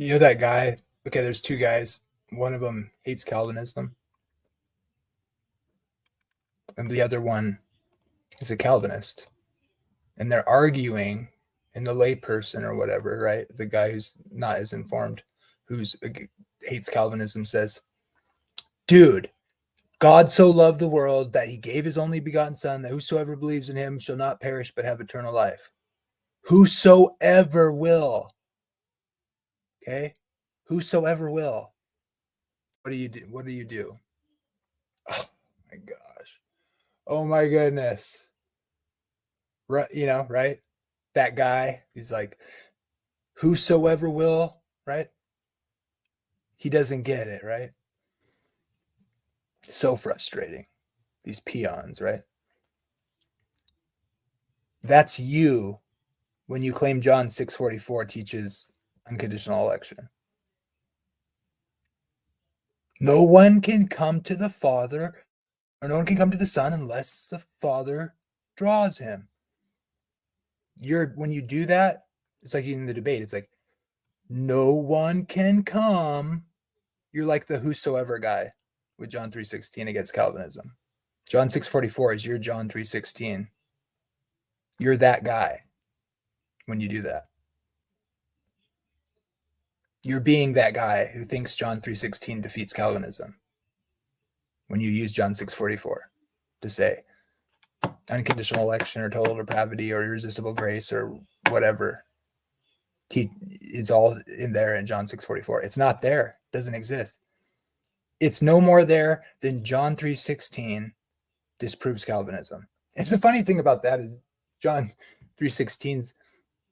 You know that guy? Okay, there's two guys. One of them hates Calvinism, and the other one is a Calvinist. And they're arguing, and the layperson or whatever, right? The guy who's not as informed, who's hates Calvinism, says, "Dude, God so loved the world that he gave his only begotten Son, that whosoever believes in him shall not perish but have eternal life." Whosoever will. Okay? Whosoever will. What do you do? What do you do? Oh my gosh. Oh my goodness. Right, right? That guy, he's like, whosoever will, right? He doesn't get it, right? So frustrating. These peons, right? That's you when you claim John 6:44 teaches unconditional election. No one can come to the Father, or no one can come to the Son unless the Father draws him. When you do that, it's like in the debate, it's like, no one can come. You're like the whosoever guy with John 3:16 against Calvinism. John 6:44 is your John 3:16. You're that guy when you do that. You're being that guy who thinks John 3:16 defeats Calvinism when you use John 6:44 to say unconditional election or total depravity or irresistible grace or whatever. He is all in there in John 6:44. It's not there. It doesn't exist. It's no more there than John 3:16 disproves Calvinism. It's the funny thing about that is John 3:16's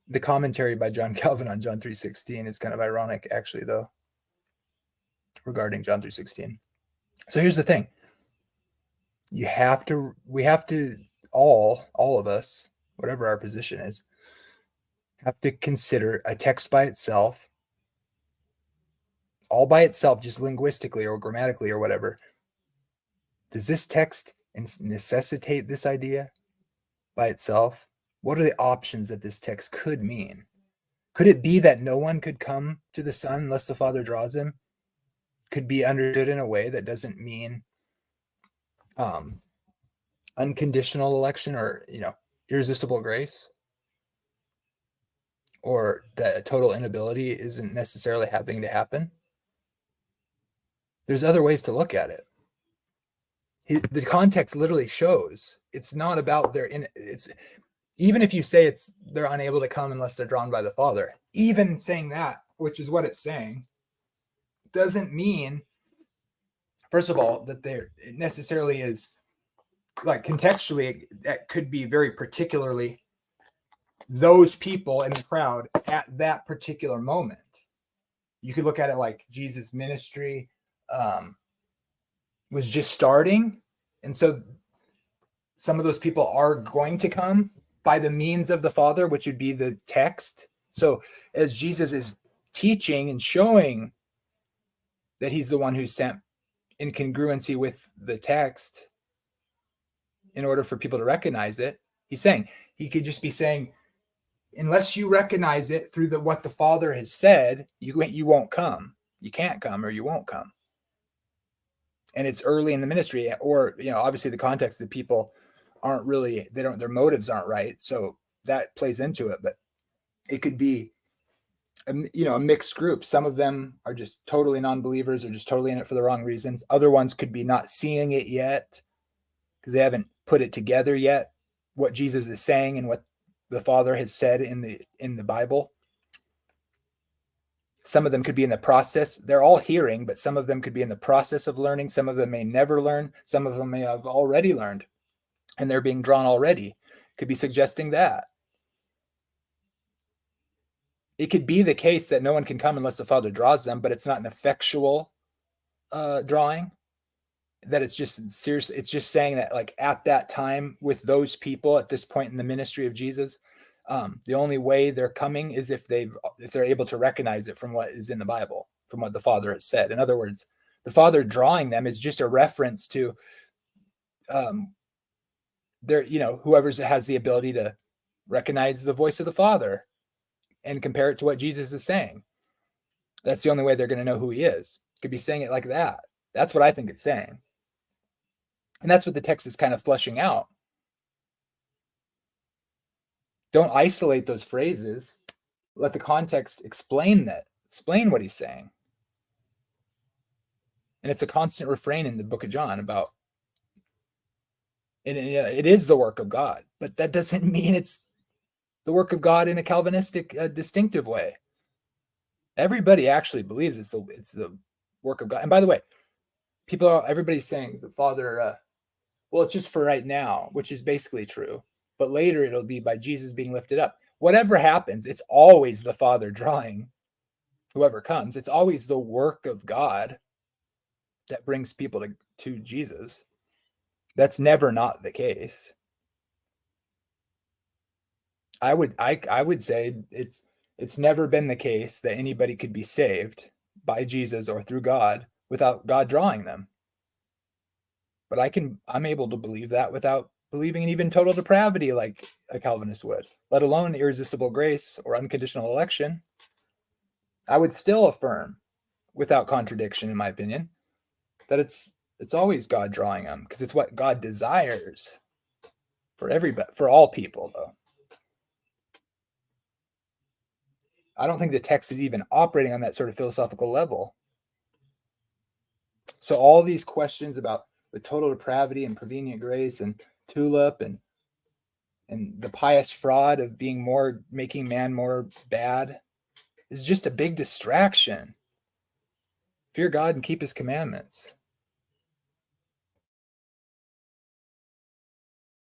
the commentary by John Calvin on John 3:16 is kind of ironic, actually, though, regarding John 3:16. So here's the thing: we have to all of us, whatever our position is, have to consider a text by itself, all by itself, just linguistically or grammatically or whatever. Does this text necessitate this idea by itself? What are the options that this text could mean? Could it be that no one could come to the Son unless the Father draws him? Could be understood in a way that doesn't mean unconditional election or, irresistible grace? Or that total inability isn't necessarily having to happen? There's other ways to look at it. The context literally shows it's not about it's even if you say they're unable to come unless they're drawn by the Father, even saying that, which is what it's saying, doesn't mean, first of all, that it necessarily is, like, contextually, that could be very particularly those people in the crowd at that particular moment. You could look at it like Jesus' ministry was just starting, and so some of those people are going to come by the means of the Father, which would be the text. So as Jesus is teaching and showing that he's the one who's sent in congruency with the text in order for people to recognize it, he could just be saying, unless you recognize it through what the Father has said, you won't come. You can't come, or you won't come. And it's early in the ministry, or, obviously the context that people aren't really, their motives aren't right. So that plays into it, but it could be, a mixed group. Some of them are just totally non-believers or just totally in it for the wrong reasons. Other ones could be not seeing it yet because they haven't put it together yet, what Jesus is saying and what the Father has said in the Bible. Some of them could be in the process. They're all hearing, but some of them could be in the process of learning. Some of them may never learn. Some of them may have already learned, and they're being drawn already. Could be suggesting that. It could be the case that no one can come unless the Father draws them, but it's not an effectual drawing. That it's just serious. It's just saying that, like, at that time with those people at this point in the ministry of Jesus, the only way they're coming is if they're able to recognize it from what is in the Bible, from what the Father has said. In other words, the Father drawing them is just a reference to whoever has the ability to recognize the voice of the Father and compare it to what Jesus is saying. That's the only way they're going to know who he is. Could be saying it like that. That's what I think it's saying. And that's what the text is kind of fleshing out. Don't isolate those phrases. Let the context explain what he's saying. And it's a constant refrain in the book of John about, and it is the work of God, but that doesn't mean it's the work of God in a Calvinistic distinctive way. Everybody actually believes it's the work of God. And by the way, everybody's saying the Father, well, it's just for right now, which is basically true. But later it'll be by Jesus being lifted up. Whatever happens, it's always the Father drawing whoever comes. It's always the work of God that brings people to Jesus. That's never not the case. I would say it's never been the case that anybody could be saved by Jesus or through God without God drawing them. But I'm able to believe that without believing in even total depravity like a Calvinist would, let alone irresistible grace or unconditional election. I would still affirm, without contradiction, in my opinion, that it's always God drawing them, because it's what God desires for all people, though. I don't think the text is even operating on that sort of philosophical level. So all these questions about the total depravity and prevenient grace and tulip and the pious fraud of making man more bad is just a big distraction. Fear God and keep his commandments.